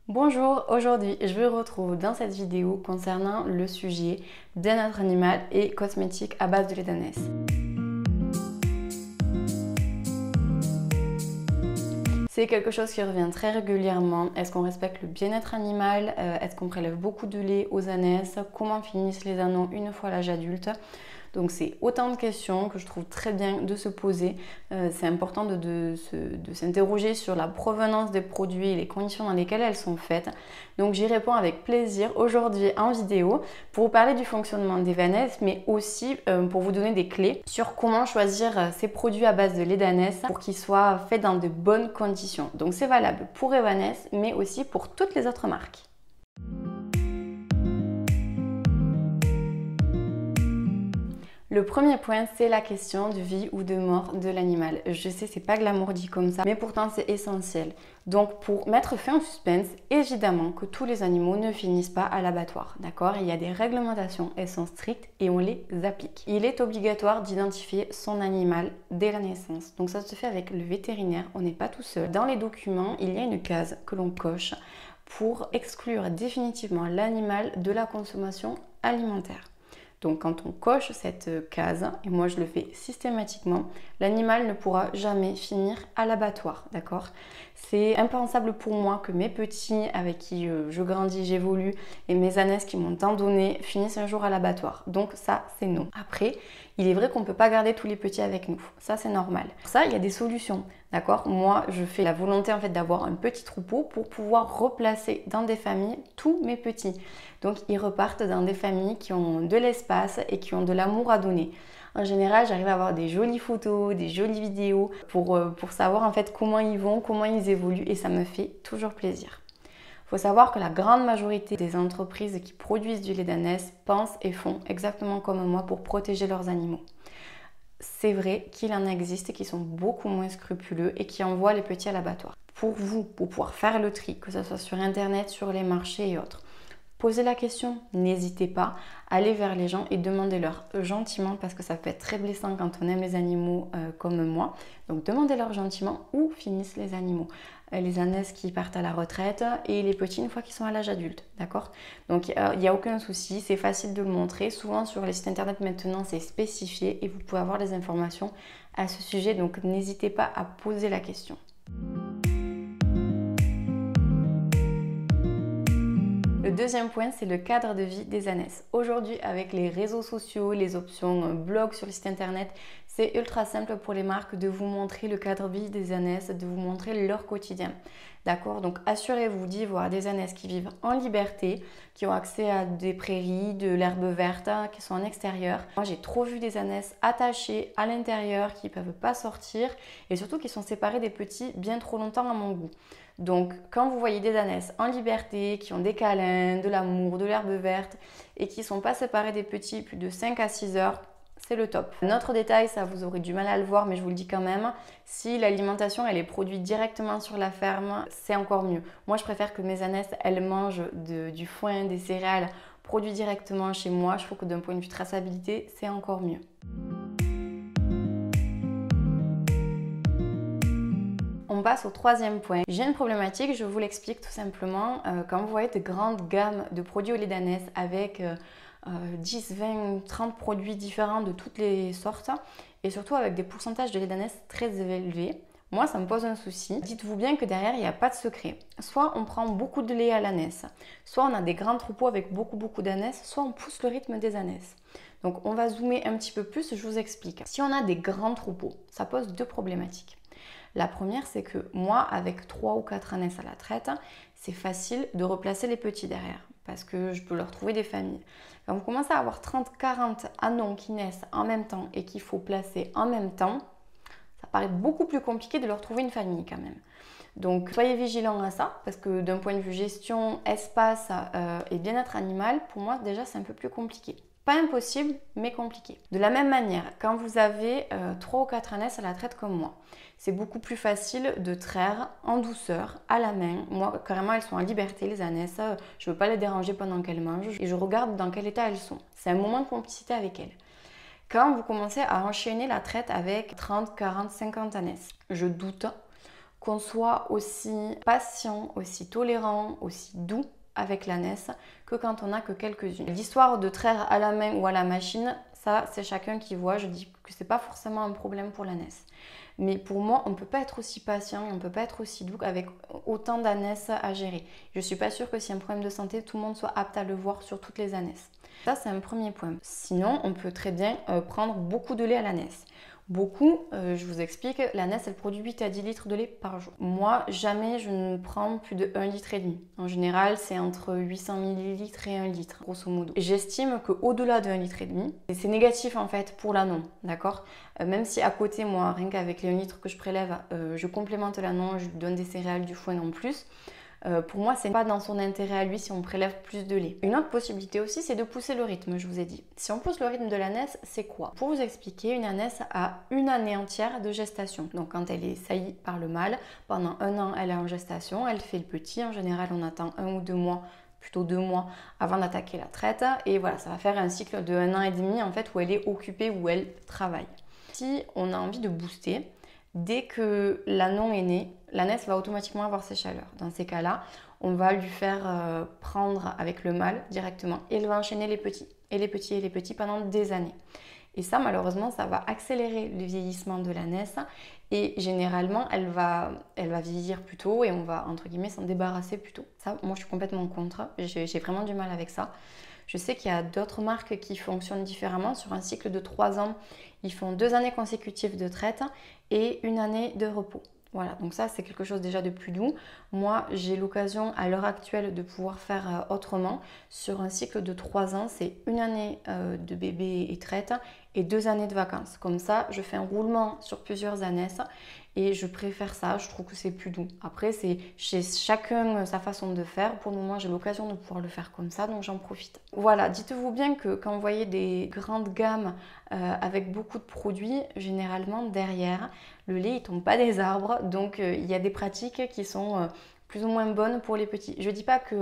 Bonjour, aujourd'hui je vous retrouve dans cette vidéo concernant le sujet bien-être animal et cosmétiques à base de lait d'ânesse. C'est quelque chose qui revient très régulièrement. Est-ce qu'on respecte le bien-être animal? Est-ce qu'on prélève beaucoup de lait aux ânesses? Comment finissent les anneaux une fois l'âge adulte? Donc c'est autant de questions que je trouve très bien de se poser. C'est important de s'interroger sur la provenance des produits et les conditions dans lesquelles elles sont faites. Donc j'y réponds avec plaisir aujourd'hui en vidéo pour vous parler du fonctionnement des ânesses, mais aussi pour vous donner des clés sur comment choisir ces produits à base de lait d'ânesse pour qu'ils soient faits dans de bonnes conditions. Donc c'est valable pour Evaness, mais aussi pour toutes les autres marques. Le premier point, c'est la question de vie ou de mort de l'animal. Je sais, c'est pas glamour dit comme ça, mais pourtant c'est essentiel. Donc pour mettre fin au suspense, évidemment que tous les animaux ne finissent pas à l'abattoir, d'accord? Il y a des réglementations, elles sont strictes et on les applique. Il est obligatoire d'identifier son animal dès la naissance. Donc ça se fait avec le vétérinaire, on n'est pas tout seul. Dans les documents, il y a une case que l'on coche pour exclure définitivement l'animal de la consommation alimentaire. Donc quand on coche cette case, et moi je le fais systématiquement, l'animal ne pourra jamais finir à l'abattoir, d'accord? C'est impensable pour moi que mes petits avec qui je grandis, j'évolue, et mes ânesses qui m'ont tant donné finissent un jour à l'abattoir. Donc ça, c'est non. Après, il est vrai qu'on ne peut pas garder tous les petits avec nous. Ça, c'est normal. Pour ça, il y a des solutions, d'accord? Moi, je fais la volonté en fait d'avoir un petit troupeau pour pouvoir replacer dans des familles tous mes petits. Donc, ils repartent dans des familles qui ont de l'espace et qui ont de l'amour à donner. En général, j'arrive à avoir des jolies photos, des jolies vidéos pour savoir en fait comment ils vont, comment ils évoluent et ça me fait toujours plaisir. Il faut savoir que la grande majorité des entreprises qui produisent du lait d'ânesse pensent et font exactement comme moi pour protéger leurs animaux. C'est vrai qu'il en existe qui sont beaucoup moins scrupuleux et qui envoient les petits à l'abattoir. Pour vous, pour pouvoir faire le tri, que ce soit sur internet, sur les marchés et autres, posez la question, n'hésitez pas, allez vers les gens et demandez-leur gentiment parce que ça peut être très blessant quand on aime les animaux comme moi. Donc demandez-leur gentiment où finissent les animaux. Les ânesses qui partent à la retraite et les petits une fois qu'ils sont à l'âge adulte, d'accord? Donc il n'y a aucun souci, c'est facile de le montrer. Souvent sur les sites internet maintenant c'est spécifié et vous pouvez avoir des informations à ce sujet. Donc n'hésitez pas à poser la question. Le deuxième point, c'est le cadre de vie des ânesses. Aujourd'hui, avec les réseaux sociaux, les options blog sur le site internet, c'est ultra simple pour les marques de vous montrer le cadre de vie des ânesses, de vous montrer leur quotidien. D'accord? Donc assurez-vous d'y voir des ânesses qui vivent en liberté, qui ont accès à des prairies, de l'herbe verte, qui sont en extérieur. Moi, j'ai trop vu des ânesses attachées à l'intérieur, qui ne peuvent pas sortir et surtout qui sont séparées des petits bien trop longtemps à mon goût. Donc, quand vous voyez des ânesses en liberté, qui ont des câlins, de l'amour, de l'herbe verte et qui ne sont pas séparés des petits plus de 5 à 6 heures, c'est le top. Un autre détail, ça vous aurez du mal à le voir, mais je vous le dis quand même, si l'alimentation elle est produite directement sur la ferme, c'est encore mieux. Moi, je préfère que mes ânesses, elles mangent du foin, des céréales produits directement chez moi. Je trouve que d'un point de vue traçabilité, c'est encore mieux. On passe au troisième point. J'ai une problématique, je vous l'explique tout simplement. Quand vous voyez de grandes gammes de produits au lait d'ânesse avec 10, 20, 30 produits différents de toutes les sortes et surtout avec des pourcentages de lait d'ânesse très élevés, moi ça me pose un souci. Dites-vous bien que derrière il n'y a pas de secret. Soit on prend beaucoup de lait à l'ânesse, soit on a des grands troupeaux avec beaucoup d'ânesses, soit on pousse le rythme des ânesses. Donc on va zoomer un petit peu plus, je vous explique. Si on a des grands troupeaux, ça pose deux problématiques. La première, c'est que moi, avec 3 ou 4 ânesses à la traite, c'est facile de replacer les petits derrière parce que je peux leur trouver des familles. Quand vous commencez à avoir 30-40 ânons qui naissent en même temps et qu'il faut placer en même temps, ça paraît beaucoup plus compliqué de leur trouver une famille quand même. Donc soyez vigilants à ça parce que d'un point de vue gestion, espace et bien-être animal, pour moi déjà c'est un peu plus compliqué. Pas impossible, mais compliqué. De la même manière, quand vous avez 3 ou 4 ânesses à la traite comme moi, c'est beaucoup plus facile de traire en douceur, à la main. Moi, carrément, elles sont en liberté, les ânesses. Je ne veux pas les déranger pendant qu'elles mangent et je regarde dans quel état elles sont. C'est un moment de complicité avec elles. Quand vous commencez à enchaîner la traite avec 30, 40, 50 ânesses, je doute qu'on soit aussi patient, aussi tolérant, aussi doux avec l'ânesse que quand on n'a que quelques-unes. L'histoire de traire à la main ou à la machine, ça c'est chacun qui voit. Je dis que c'est pas forcément un problème pour l'ânesse. Mais pour moi, on ne peut pas être aussi patient, on ne peut pas être aussi doux avec autant d'ânesses à gérer. Je ne suis pas sûre que s'il y a un problème de santé, tout le monde soit apte à le voir sur toutes les ânesses. Ça, c'est un premier point. Sinon, on peut très bien prendre beaucoup de lait à l'ânesse. Beaucoup, je vous explique, l'ânesse elle produit 8 à 10 litres de lait par jour. Moi, jamais je ne prends plus de 1,5 litre. En général, c'est entre 800 ml et 1 litre, grosso modo. J'estime qu'au-delà de 1,5 litre, c'est négatif en fait pour l'ânon, d'accord? Même si à côté, moi, rien qu'avec les 1 litre que je prélève, je complémente l'ânon, je lui donne des céréales, du foin en plus. Pour moi, c'est pas dans son intérêt à lui si on prélève plus de lait. Une autre possibilité aussi, c'est de pousser le rythme, je vous ai dit. Si on pousse le rythme de l'ânesse, c'est quoi? Pour vous expliquer, une ânesse a une année entière de gestation. Donc quand elle est saillie par le mâle, pendant 1 an, elle est en gestation, elle fait le petit. En général, on attend 1 ou 2 mois, plutôt 2 mois, avant d'attaquer la traite. Et voilà, ça va faire un cycle de 1 an et demi, en fait, où elle est occupée, où elle travaille. Si on a envie de booster, dès que l'ânon est né, l'ânesse va automatiquement avoir ses chaleurs. Dans ces cas-là, on va lui faire prendre avec le mâle directement et elle va enchaîner les petits et les petits et les petits pendant des années. Et ça, malheureusement, ça va accélérer le vieillissement de l'ânesse et généralement, elle va vieillir plus tôt et on va, entre guillemets, s'en débarrasser plus tôt. Ça, moi, je suis complètement contre. J'ai vraiment du mal avec ça. Je sais qu'il y a d'autres marques qui fonctionnent différemment. Sur un cycle de 3 ans, ils font 2 années consécutives de traite et 1 année de repos. Voilà, donc ça c'est quelque chose déjà de plus doux. Moi j'ai l'occasion à l'heure actuelle de pouvoir faire autrement. Sur un cycle de 3 ans, c'est 1 année de bébé et traite et 2 années de vacances. Comme ça, je fais un roulement sur plusieurs ânesses et je préfère ça, je trouve que c'est plus doux. Après, c'est chez chacun sa façon de faire. Pour le moment, j'ai l'occasion de pouvoir le faire comme ça, donc j'en profite. Voilà, dites-vous bien que quand vous voyez des grandes gammes avec beaucoup de produits, généralement derrière, le lait il tombe pas des arbres, donc il y a des pratiques qui sont plus ou moins bonnes pour les petits. Je ne dis pas que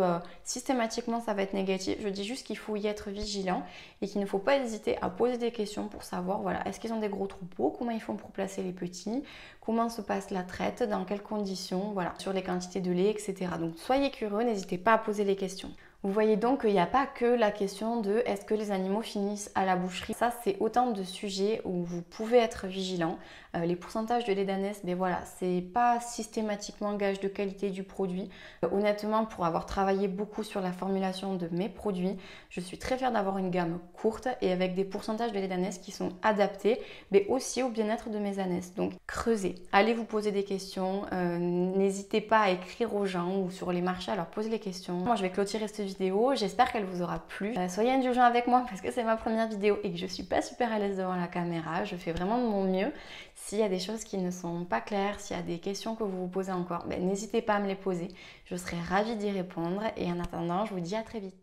systématiquement ça va être négatif, je dis juste qu'il faut y être vigilant et qu'il ne faut pas hésiter à poser des questions pour savoir, voilà, est-ce qu'ils ont des gros troupeaux, comment ils font pour placer les petits, comment se passe la traite, dans quelles conditions, voilà, sur les quantités de lait, etc. Donc soyez curieux, n'hésitez pas à poser les questions. Vous voyez donc qu'il n'y a pas que la question de est-ce que les animaux finissent à la boucherie. Ça, c'est autant de sujets où vous pouvez être vigilant. Les pourcentages de lait d'ânesse, mais voilà, c'est pas systématiquement gage de qualité du produit. Honnêtement, pour avoir travaillé beaucoup sur la formulation de mes produits, je suis très fière d'avoir une gamme courte et avec des pourcentages de lait d'ânesse qui sont adaptés, mais aussi au bien-être de mes ânesses. Donc, creusez. Allez vous poser des questions. N'hésitez pas à écrire aux gens ou sur les marchés à leur poser les questions. Moi, je vais clôturer cette vidéo. J'espère qu'elle vous aura plu. Soyez indulgents avec moi parce que c'est ma première vidéo et que je suis pas super à l'aise devant la caméra. Je fais vraiment de mon mieux. S'il y a des choses qui ne sont pas claires, s'il y a des questions que vous vous posez encore, n'hésitez pas à me les poser. Je serai ravie d'y répondre et en attendant, je vous dis à très vite.